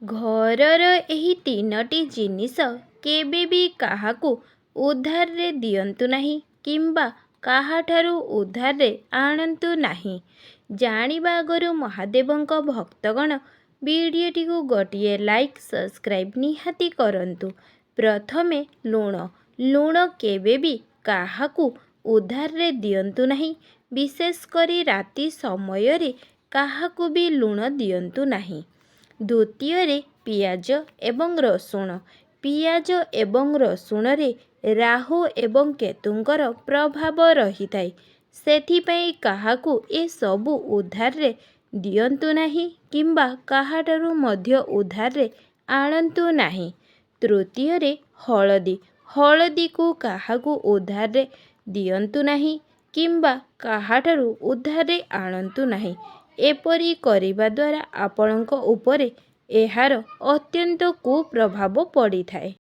ଘରର ଏହି ତିନୋଟି ଜିନିଷ କେବେ ବି କାହାକୁ ଉଧାରରେ ଦିଅନ୍ତୁ ନାହିଁ କିମ୍ବା କାହାଠାରୁ ଉଧାରରେ ଆଣନ୍ତୁ ନାହିଁ। ଜାଣିବା ଆଗରୁ ମହାଦେବଙ୍କ ଭକ୍ତଗଣ ଭିଡ଼ିଓଟିକୁ ଗୋଟିଏ ଲାଇକ୍ ସବସ୍କ୍ରାଇବ୍ ନିହାତି କରନ୍ତୁ। ପ୍ରଥମେ ଲୁଣ। ଲୁଣ କେବେ ବି କାହାକୁ ଉଧାରରେ ଦିଅନ୍ତୁ ନାହିଁ। ବିଶେଷ କରି ରାତି ସମୟରେ କାହାକୁ ବି ଲୁଣ ଦିଅନ୍ତୁ ନାହିଁ। ଦ୍ୱିତୀୟରେ ପିଆଜ ଏବଂ ରସୁଣ। ପିଆଜ ଏବଂ ରସୁଣରେ ରାହୁ ଏବଂ କେତୁଙ୍କର ପ୍ରଭାବ ରହିଥାଏ। ସେଥିପାଇଁ କାହାକୁ ଏସବୁ ଉଧାରରେ ଦିଅନ୍ତୁ ନାହିଁ କିମ୍ବା କାହାଠାରୁ ମଧ୍ୟ ଉଧାରରେ ଆଣନ୍ତୁ ନାହିଁ। ତୃତୀୟରେ ହଳଦୀ। ହଳଦୀକୁ କାହାକୁ ଉଧାରରେ ଦିଅନ୍ତୁ ନାହିଁ କିମ୍ବା କାହାଠାରୁ ଉଧାରରେ ଆଣନ୍ତୁ ନାହିଁ। ଏପରି କରିବା ଦ୍ୱାରା ଆପଣଙ୍କ ଉପରେ ଏହାର ଅତ୍ୟନ୍ତ କୁପ୍ରଭାବ ପଡ଼ିଥାଏ।